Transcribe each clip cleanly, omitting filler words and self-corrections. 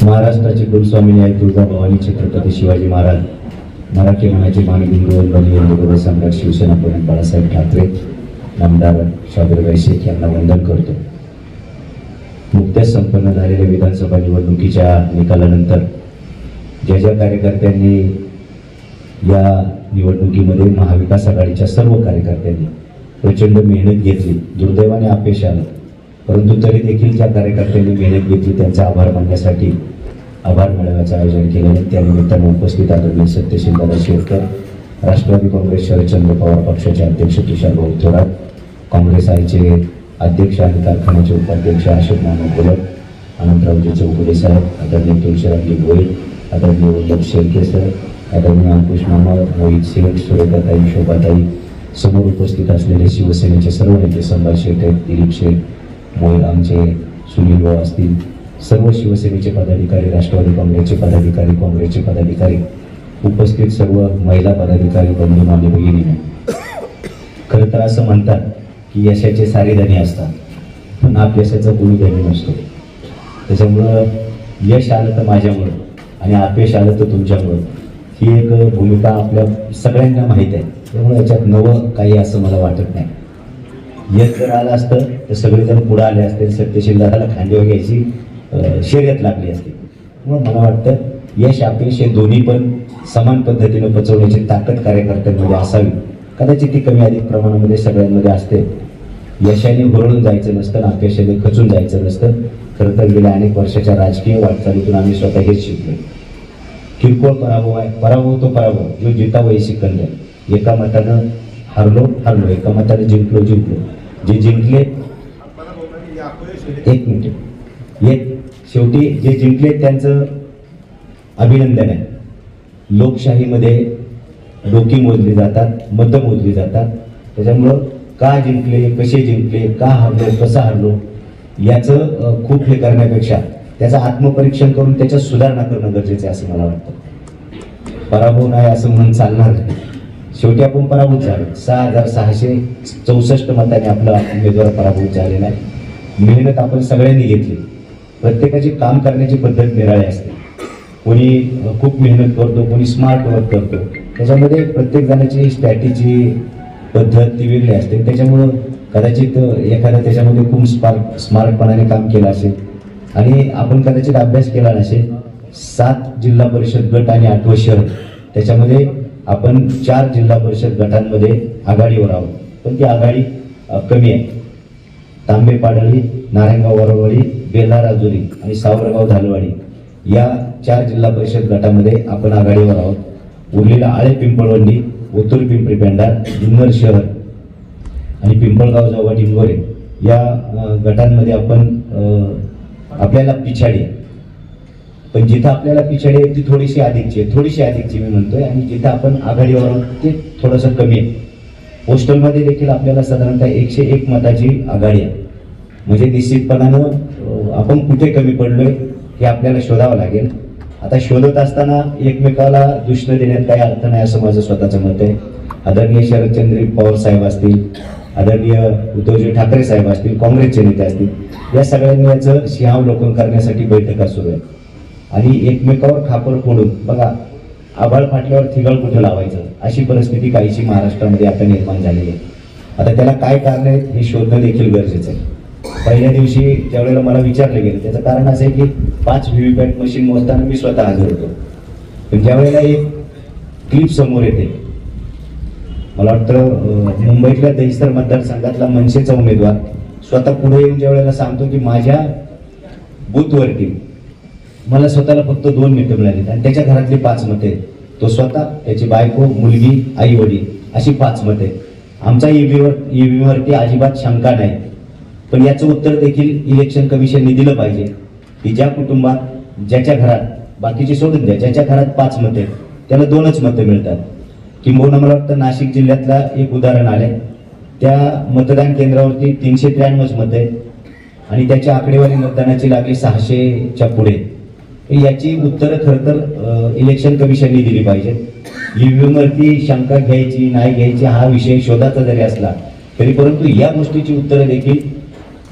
महाराष्ट्राचे कुलस्वामी न्याय तुळजाभवानी छत्रपती शिवाजी महाराज, मराठी मनाचे मानबिंदू वंदनीय सम्राट शिवसेना प्रमुख बाळासाहेब ठाकरे, नामदार शाबीरभाई शेख यांना वंदन करतो. नुकत्याच संपन्न झालेल्या विधानसभा निवडणुकीच्या निकालानंतर ज्या कार्यकर्त्यांनी या निवडणुकीमध्ये महाविकास आघाडीच्या सर्व कार्यकर्त्यांनी प्रचंड मेहनत घेतली, दुर्दैवाने अपयश आलं, परंतु तरी देखील ज्या कार्यकर्त्यांनी मेहनत घेतली त्यांचा आभार मानण्यासाठी आभार मेळाव्याचं आयोजन केलेलं. त्यानिमित्तानं उपस्थित आदरणीय सत्यशील दादा शेरकर, राष्ट्रवादी काँग्रेस शरदचंद्र पवार पक्षाचे अध्यक्ष तुषार भाऊ थोरात, काँग्रेस आयचे अध्यक्ष आणि कारखान्याचे उपाध्यक्ष अशोक मानव गोलक, अनंतरावजी चौगुले साहेब, आदरणीय तुळशीरामजी भोईर, आदरणीय वल्लभ शेळके सर, आदरणीय अंकुश मामा, मोहित शेख, सुरेखाताई, शोभाताई, समोर उपस्थित असलेले शिवसेनेचे सर्व नेते, संभाष शेटे, दिलीप शेठ, मोहित, आमचे सुनील भाऊ असतील, सर्व शिवसेनेचे पदाधिकारी, राष्ट्रवादी काँग्रेसचे पदाधिकारी, काँग्रेसचे पदाधिकारी, उपस्थित सर्व महिला पदाधिकारी, बंधू आणि भगिनी. खरं तर असं म्हणतात की यशाचे सारे धनी असतात, पण अपयशाचा कोणी धनी नसतो. त्याच्यामुळं यश आलं तर माझ्यामुळं आणि अपयश आलं तर तुमच्यामुळं, ही एक भूमिका आपल्या सगळ्यांना माहीत आहे. त्यामुळे याच्यात नवं काही असं मला वाटत नाही. यश जर आलं असतं तर सगळेजण पुढे आले असते, सत्यशील दादाला खांद्यावर घ्यायची शर्यत लागली असते. म्हणून मला वाटतं यश अपयश हे दोन्ही पण समान पद्धतीनं पचवण्याची ताकद कार्यकर्त्यांमध्ये असावी. कदाचित ती कमी अधिक प्रमाणामध्ये सगळ्यांमध्ये असते. यशाने भरडून जायचं नसतं, अपयशाने खचून जायचं नसतं. खरं तर गेल्या अनेक वर्षाच्या राजकीय वाटचालीतून आम्ही स्वतः हेच शिकलो. किरकोळ पराभव आहे, पराभव तो पराभव, जो जिता वही सिकंदर. एका मतानं हारलो, एका मतानं जिंकलो. जे जिंकले, एक मिनिट, शेवटी जे जिंकले त्यांचं अभिनंदन आहे. लोकशाहीमध्ये डोकी मोजली जातात, मतं मोजली जातात. त्याच्यामुळं का जिंकले, कसे जिंकले, का हारलो, कसं हारलो याचं खूप हे करण्यापेक्षा त्याचं आत्मपरीक्षण करून त्याच्यात सुधारणा करणं गरजेचं आहे असं मला वाटतं. पराभव नाही असं म्हणून चालणार नाही. शेवटी आपण पराभूत झालो. 6664 मतांनी आपला उमेदवार पराभूत झालेला आहे. मेहनत आपण सगळ्यांनी घेतली. प्रत्येकाची काम करण्याची पद्धत निराळी असते. कोणी खूप मेहनत करतो, कोणी स्मार्ट वर्क करतो. त्याच्यामध्ये प्रत्येक जणाची स्ट्रॅटेजी पद्धत ती वेगळी असते. त्याच्यामुळं कदाचित एखादा त्याच्यामध्ये खूप स्मार्टपणाने काम केलं असेल आणि आपण कदाचित अभ्यास केला नसेल. 7 जिल्हा परिषद गट आणि 8वं शहर, त्याच्यामध्ये आपण 4 जिल्हा परिषद गटांमध्ये आघाडीवर आहोत, पण ती आघाडी कमी आहे. तांबे पाडळी, नारायणगाव वरवडी, बेला राजुरी आणि सावरगाव धालवाडी या 4 जिल्हा परिषद गटामध्ये आपण आघाडीवर आहोत. उरलेला आळे पिंपळवंडी, ओतूर पिंपरी पेंढार, जुन्नर शहर आणि पिंपळगाव जावा डिंगोरे या गटांमध्ये आपण आपल्याला पिछाडी आहे. पण जिथं आपल्याला पिछाडी आहे ती थोडीशी अधिकची मी म्हणतोय, आणि जिथं आपण आघाडीवर आहोत ते थोडंसं कमी आहे. पोस्टलमध्ये देखील आपल्याला साधारणतः 101 मताची आघाडी आहे. म्हणजे निश्चितपणानं आपण कुठे कमी पडलोय हे आपल्याला शोधावं लागेल. आता शोधत असताना एकमेकाला दूषण देण्यात काही अर्थ नाही असं माझं स्वतःचं मत आहे. आदरणीय शरदचंद्र पवार साहेब असतील, आदरणीय उद्धवजी ठाकरे साहेब असतील, काँग्रेसचे नेते असतील, या सगळ्यांनी याचं सिंहावलोकन करण्यासाठी बैठका सुरू आहे. आणि एकमेकावर खापर फोडून बघा, आभाळ फाटल्यावर थिगळ कुठे लावायचं अशी परिस्थिती काहीशी महाराष्ट्रामध्ये आता निर्माण झालेली आहे. आता त्याला काय कारण आहे हे शोधणं देखील गरजेचं आहे. पहिल्या दिवशी ज्यावेळेला मला विचारलं गेलं त्याचं कारण असं आहे की 5 व्हीव्हीपॅट मशीन मोजताना मी स्वतः हजर होतो. पण ज्यावेळेला एक क्लिप समोर येते, मला वाटतं मुंबईतल्या दहिसर मतदारसंघातला मनसेचा उमेदवार स्वतः पुढे येऊन ज्या वेळेला सांगतो की माझ्या बूथवरती मला स्वतःला फक्त 2 मतं मिळाली आणि त्याच्या घरातली 5 मते, तो स्वतः, त्याची बायको, मुलगी, आई वडील अशी 5 मते. आमच्या ईव्हीएमवरती अजिबात शंका नाही. पण याचं उत्तर देखील इलेक्शन कमिशनने दिलं पाहिजे की ज्या कुटुंबात, ज्याच्या घरात, बाकीचे सोडून द्या, ज्याच्या घरात 5 मते त्याला 2च मतं मिळतात. किंबहुना मला वाटतं नाशिक जिल्ह्यातला एक उदाहरण आले, त्या मतदान केंद्रावरती 393 मते आणि त्याच्या आकडेवारी मतदानाची लागली 600च्या पुढे. याची उत्तरं खरं तर इलेक्शन कमिशनने दिली पाहिजे. ईव्हीएमवरती शंका घ्यायची नाही घ्यायची हा विषय शोधाचा जरी असला तरी, परंतु या गोष्टीची उत्तरं देखील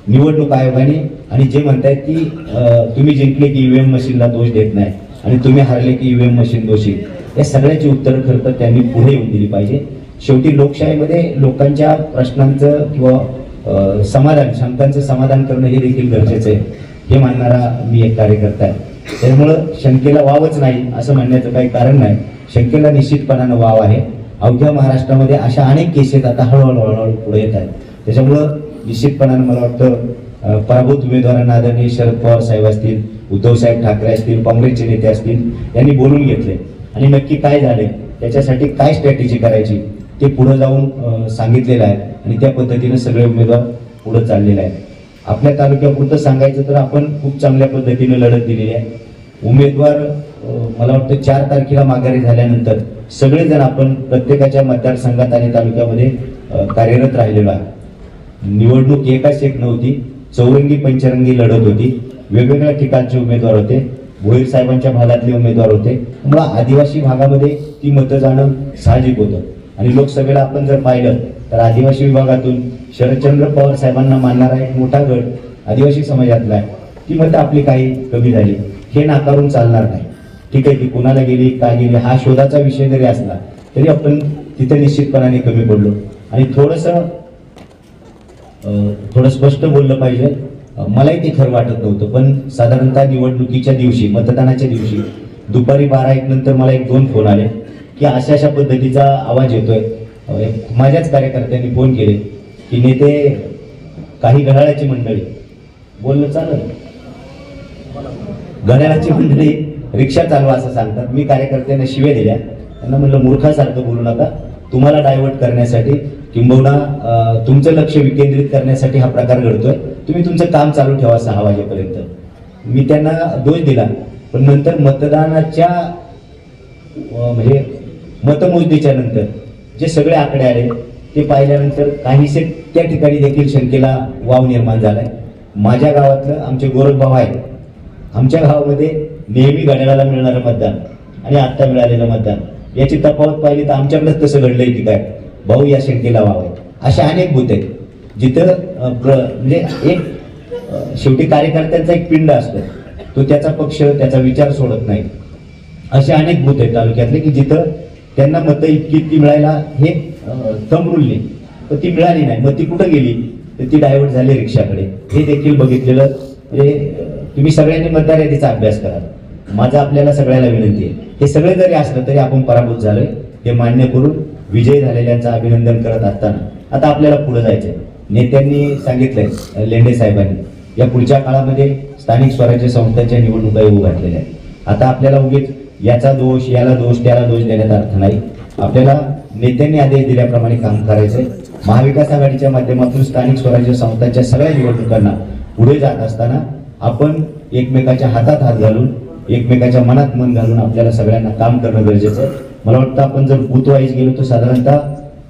निवडणूक आयोगाने आणि जे म्हणतायत की तुम्ही जिंकले की ईव्हीएम मशीनला दोष देत नाही आणि तुम्ही हारले की ईव्हीएम मशीन दोषी, या सगळ्याची उत्तरं खरं तर त्यांनी पुढे येऊन दिली पाहिजे. शेवटी लोकशाहीमध्ये लोकांच्या प्रश्नांचं किंवा समाधान, शंकांचं समाधान करणं हे देखील गरजेचं आहे, हे मानणारा मी एक कार्यकर्ता आहे. त्यामुळं शंकेला वावच नाही असं म्हणण्याचं काही कारण नाही. शंकेला निश्चितपणानं वाव आहे. अवघ्या महाराष्ट्रामध्ये अशा अनेक केसेस आता हळूहळू पुढे येत आहेत. त्याच्यामुळं निश्चितपणानं मला वाटतं पराभूत उमेदवारांना आदरणीय शरद पवार साहेब असतील, उद्धव साहेब ठाकरे असतील, काँग्रेसचे नेते असतील, यांनी बोलून घेतले आणि नक्की काय झाले, त्याच्यासाठी काय स्ट्रॅटेजी करायची ते पुढे जाऊन सांगितलेलं आहे आणि त्या पद्धतीनं सगळे उमेदवार पुढे चाललेले आहेत. आपल्या तालुक्यापुरतं सांगायचं तर आपण खूप चांगल्या पद्धतीने लढत दिलेली आहे. उमेदवार मला वाटतं 4 तारखेला माघारी झाल्यानंतर सगळेजण आपण प्रत्येकाच्या मतदारसंघात आणि तालुक्यामध्ये कार्यरत राहिलेलो आहे. निवडणूक एकाच एक नव्हती, चौरंगी पंचरंगी लढत होती. वेगवेगळ्या ठिकाणचे उमेदवार होते, भोईर साहेबांच्या भागातले उमेदवार होते. त्यामुळे आदिवासी भागामध्ये ती मतं जाणं साहजिक होतं. आणि लोकसभेला आपण जर पाहिलं तर आदिवासी विभागातून शरदचंद्र पवार साहेबांना मानणारा एक मोठा गट आदिवासी समाजातला आहे. ती मतं आपली काही कमी झाली, हे नाकारून चालणार नाही. ठीक आहे, ती कुणाला गेली, काय गेली, हा शोधाचा विषय जरी असला तरी आपण तिथे निश्चितपणाने कमी पडलो. आणि थोडं स्पष्ट बोललं पाहिजे. मलाही ते खरं वाटत नव्हतं, पण साधारणतः निवडणुकीच्या दिवशी, मतदानाच्या दिवशी दुपारी 12-1 नंतर मला 1-2 फोन आले की अशा पद्धतीचा आवाज येतोय. माझ्याच कार्यकर्त्यांनी फोन केले की नेते, काही घड्याळाची मंडळी, बोलणं चाललं, घड्याळाची मंडळी रिक्षा चालवा असं सांगतात. मी कार्यकर्त्यांना शिव्या दिल्या. त्यांना म्हणलं मूर्खासारखं बोलू नका, तुम्हाला डायव्हर्ट करण्यासाठी किंबहुना तुमचं लक्ष विकेंद्रित करण्यासाठी हा प्रकार घडतोय. तुम्ही तुमचं काम चालू ठेवा 6 वाजेपर्यंत. मी त्यांना दोष दिला, पण नंतर मतदानाच्या म्हणजे मतमोजणीच्या नंतर जे सगळे आकडे आले ते पाहिल्यानंतर काहीसे त्या ठिकाणी देखील शंकेला वाव निर्माण झालाय. माझ्या गावातलं आमचे गोरखभाऊ आहेत, आमच्या गावामध्ये नेहमी घड्याळाला मिळणारं मतदान आणि आत्ता मिळालेलं मतदान याची तफावत पाहिली तर आमच्याकडेच तसं घडलंय की काय, भाऊ या शंकेला वाव आहे. अशा अनेक बूथ आहेत जिथं म्हणजे एक शेवटी कार्यकर्त्यांचा एक पिंड असतो, तो त्याचा पक्ष, त्याचा विचार सोडत नाही. असे अनेक बूथ आहेत तालुक्यातले की जिथं त्यांना मतं इतकी मिळायला हे थंब रुळली, तर ती मिळाली नाही. मग ती कुठं गेली तर ती डायव्हर्ट झाली रिक्षाकडे. हे देखील बघितलेलं. म्हणजे तुम्ही सगळ्यांनी मतदार यादीचा अभ्यास करा. माझा आपल्याला सगळ्याला विनंती आहे, हे सगळे जरी असलं तरी आपण पराभूत झालोय हे मान्य करून विजयी झालेल्यांचं अभिनंदन करत असताना आता आपल्याला पुढे जायचंय. नेत्यांनी सांगितलंय, लेंडे साहेबांनी, या पुढच्या काळामध्ये स्थानिक स्वराज्य संस्थांच्या निवडणुका येऊ घातलेल्या आहेत. आता आपल्याला उगीच याचा दोष, याला दोष, त्याला दोष देण्याचा अर्थ नाही. आपल्याला नेत्यांनी आदेश दिल्याप्रमाणे काम करायचंय. महाविकास आघाडीच्या माध्यमातून स्थानिक स्वराज्य संस्थांच्या सगळ्या निवडणुकांना पुढे जात असताना आपण एकमेकाच्या हातात हात घालून, एकमेकाच्या मनात मन घालून आपल्याला सगळ्यांना काम करणं गरजेचं आहे. मला वाटतं आपण जर बूथ वाईज गेलो तर साधारणतः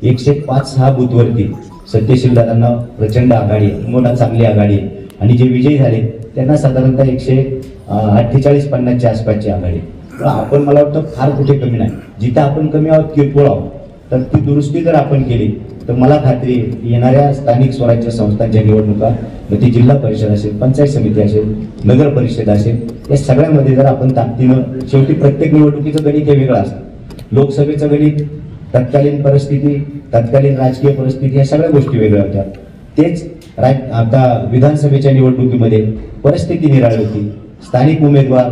105-6 बूथवरती सत्यशील दादांना प्रचंड आघाडी आहे, मोठा चांगली आघाडी आहे. आणि जे विजयी झाले त्यांना साधारणतः 148-50च्या आसपासची आघाडी. आपण मला वाटतं फार कुठे कमी नाही. जिथं आपण कमी आहोत, किरकोळ आहोत, तर ती दुरुस्ती जर आपण केली तर मला खात्री येणाऱ्या स्थानिक स्वराज्य संस्थांच्या निवडणुका, मग ती जिल्हा परिषद असेल, पंचायत समिती असेल, नगर परिषद असेल, या सगळ्यामध्ये जर आपण ताकदीनं, शेवटी प्रत्येक निवडणुकीचं गणित हे वेगळं असतं. लोकसभेचं गणित, तत्कालीन परिस्थिती, तत्कालीन राजकीय परिस्थिती, या सगळ्या गोष्टी वेगळ्या होत्या. तेच आता विधानसभेच्या निवडणुकीमध्ये परिस्थिती निराळी होती. स्थानिक उमेदवार,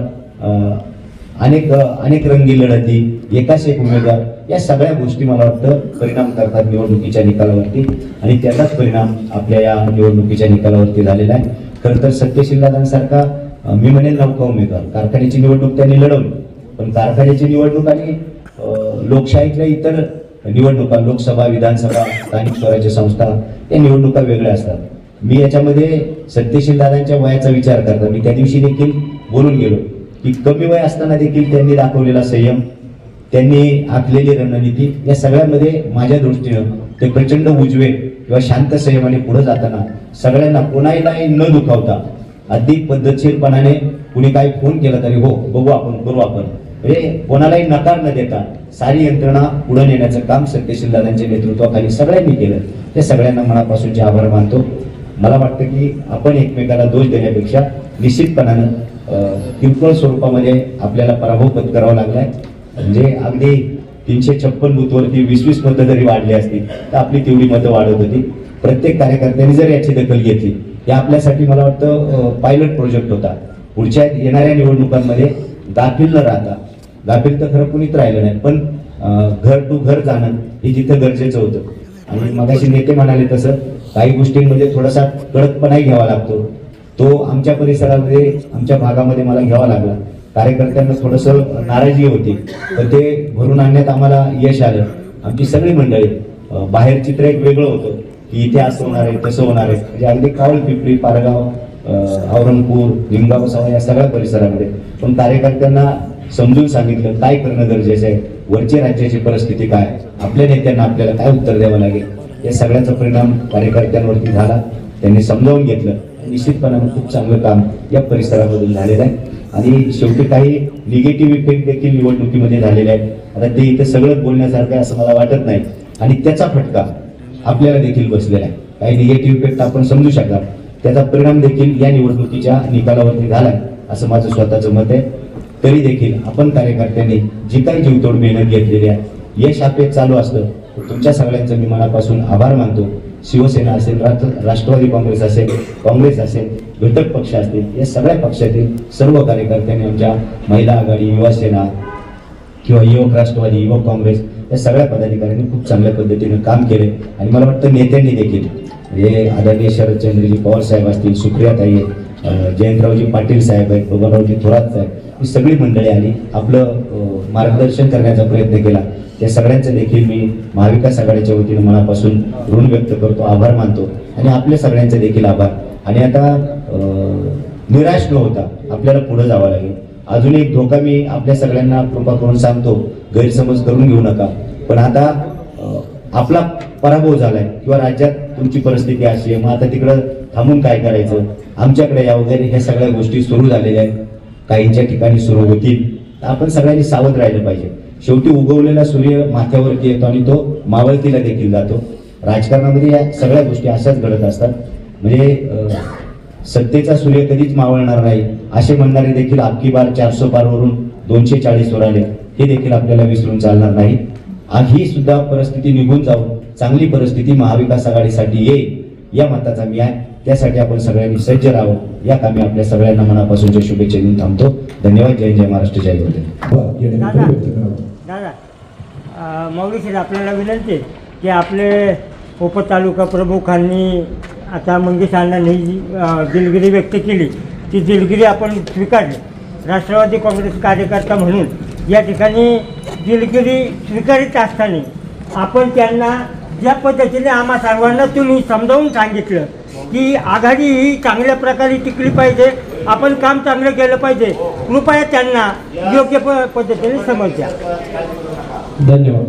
अनेक रंगी लढती, एकाच एक उमेदवार, या सगळ्या गोष्टी मला वाटतं परिणाम करतात निवडणुकीच्या निकालावरती. आणि त्याचाच परिणाम आपल्या या निवडणुकीच्या निकालावरती झालेला आहे. खरं तर सत्यशील दादांसारखा मी म्हणेल नौका उमेदवार, कारखान्याची निवडणूक त्यांनी लढवली, पण कारखान्याची निवडणूक आणि लोकशाहीतल्या इतर निवडणुका, लोकसभा, विधानसभा, स्थानिक स्वराज्य संस्था, या निवडणुका वेगळ्या असतात. मी याच्यामध्ये सत्यशील दादांच्या वयाचा विचार करता मी त्या दिवशी देखील बोलून गेलो की कमी वय असताना देखील त्यांनी दाखवलेला संयम, त्यांनी आखलेली रणनीती, या सगळ्यामध्ये माझ्या दृष्टीनं ते प्रचंड उजवे किंवा शांत संयमाने पुढे जाताना सगळ्यांना कोणालाही न दुखावता अगदी पद्धतशीरपणाने कुणी काही फोन केला तरी हो बघू आपण, करू आपण, म्हणजे कोणालाही नकार न देता सारी यंत्रणा पुढे नेण्याचं काम सत्यशील दादांच्या नेतृत्वाखाली सगळ्यांनी केलं. त्या सगळ्यांना मनापासूनचे आभार मानतो. मला वाटतं की आपण एकमेकाला दोष देण्यापेक्षा निश्चितपणानं किरकोळ स्वरूपामध्ये आपल्याला पराभव पत्करावा लागलाय. म्हणजे अगदी 356 बूथवरती 20-20 मतं जरी वाढली असती तर आपली तेवढी मतं वाढत होती. प्रत्येक कार्यकर्त्यांनी जर याची दखल घेतली, हे आपल्यासाठी मला वाटतं पायलट प्रोजेक्ट होता. पुढच्या येणाऱ्या निवडणुकांमध्ये गाफील न राहता, गाफील तर खरं कुणीच राहिलं नाही, पण घर टू घर जाणं हे जिथं गरजेचं होतं. आणि मगाशी नेते म्हणाले तसं काही गोष्टींमध्ये थोडासा कडकपणाही घ्यावा लागतो. तो आमच्या परिसरामध्ये, आमच्या भागामध्ये मला घ्यावा लागला. कार्यकर्त्यांना थोडंसं नाराजी होती, पण ते भरून आणण्यात आम्हाला यश आलं. आमची सगळी मंडळी, बाहेर चित्र एक वेगळं होतं की इथे असं होणार आहे, तसं होणार आहे. म्हणजे अगदी कावळ, पिंपरी, पारगाव, औरंगपूर, निमगाव, सवा या सगळ्या परिसरामध्ये पण कार्यकर्त्यांना समजून सांगितलं काय करणं गरजेचं आहे, वरची राज्याची परिस्थिती काय, आपल्या नेत्यांना आपल्याला काय उत्तर द्यावं लागेल, या सगळ्याचा परिणाम कार्यकर्त्यांवरती झाला. त्यांनी समजावून घेतलं. निश्चितपणाने खूप चांगलं काम या परिसरामधून झालेलं आहे. आणि शेवटी काही निगेटिव्ह इफेक्ट देखील निवडणुकीमध्ये झालेले आहेत. आता ते इथं सगळं बोलण्यासारखं आहे असं मला वाटत नाही. आणि त्याचा फटका आपल्याला देखील बसलेला आहे. काही निगेटिव्ह इफेक्ट आपण समजू शकता, त्याचा परिणाम देखील या निवडणुकीच्या निकालावरती झालाय असं माझं स्वतःचं मत आहे. तरी देखील आपण कार्यकर्त्यांनी जी काही जीवतोड मेहनत घेतलेली आहे, यश आपले चालू असतं. तुमच्या सगळ्यांचं मी मनापासून आभार मानतो. शिवसेना असेल, राष्ट्रवादी काँग्रेस असेल, काँग्रेस असेल, घटक पक्ष असतील, या सगळ्या पक्षातील सर्व कार्यकर्त्यांनी, आमच्या महिला आघाडी, युवा सेना किंवा युवक राष्ट्रवादी, युवक काँग्रेस या सगळ्या पदाधिकाऱ्यांनी खूप चांगल्या पद्धतीने काम केले. आणि मला वाटतं नेत्यांनी देखील, हे आदरणीय शरदचंद्रजी पवार साहेब असतील, सुप्रियाताई आहेत, जयंतरावजी पाटील साहेब आहेत, बबनरावजी थोरात साहेब, ही सगळी मंडळी आली, आपलं मार्गदर्शन करण्याचा प्रयत्न केला. त्या सगळ्यांचं देखील मी महाविकास आघाडीच्या वतीने मनापासून ऋण व्यक्त करतो, आभार मानतो. आणि आपल्या सगळ्यांचे देखील आभार. आणि आता निराश न होता आपल्याला पुढे जावं लागेल. अजून एक धोका मी आपल्या सगळ्यांना कृपा करून सांगतो, गैरसमज करून घेऊ नका. पण आता आपला पराभव झालाय किंवा राज्यात तुमची परिस्थिती अशी आहे, मग आता तिकडं थांबून काय करायचं, आमच्याकडे या वगैरे ह्या सगळ्या गोष्टी सुरू झालेल्या आहेत, काहींच्या ठिकाणी सुरू होतील. आपण सगळ्यांनी सावध राहिलं पाहिजे. शेवटी उगवलेला सूर्य माथ्यावरती येतो आणि तो मावळतीला देखील जातो. राजकारणामध्ये या सगळ्या गोष्टी अशाच घडत असतात. म्हणजे सत्तेचा सूर्य कधीच मावळणार नाही असे म्हणणारे देखील अबकी बार 400 पार वरून 240 वर आले, हे देखील आपल्याला विसरून चालणार नाही. ही सुद्धा परिस्थिती निघून जाऊन चांगली परिस्थिती महाविकास आघाडीसाठी येईल या मताचा मी आहे. त्यासाठी आपण सगळ्यांनी सज्ज राहावं. या कामी आपल्या सगळ्यांना मनापासूनच्या शुभेच्छा देऊन थांबतो. धन्यवाद. जय जय महाराष्ट्र, जय होते. दादा, मौलीसर आपल्याला विनंती आहे की आपले उपतालुका प्रमुखांनी आता मंगेश अण्णांनी जी दिलगिरी व्यक्त केली, ती दिलगिरी आपण स्वीकारली. राष्ट्रवादी काँग्रेस कार्यकर्ता म्हणून या ठिकाणी दिलगिरी स्वीकारित असताना आपण त्यांना ज्या पद्धतीने आम्हा सर्वांना तुम्ही समजावून सांगितलं की आघाडी ही चांगल्या प्रकारे टिकली पाहिजे, आपण काम चांगलं केलं पाहिजे, कृपया त्यांना योग्य पद्धतीने समज द्या. धन्यवाद.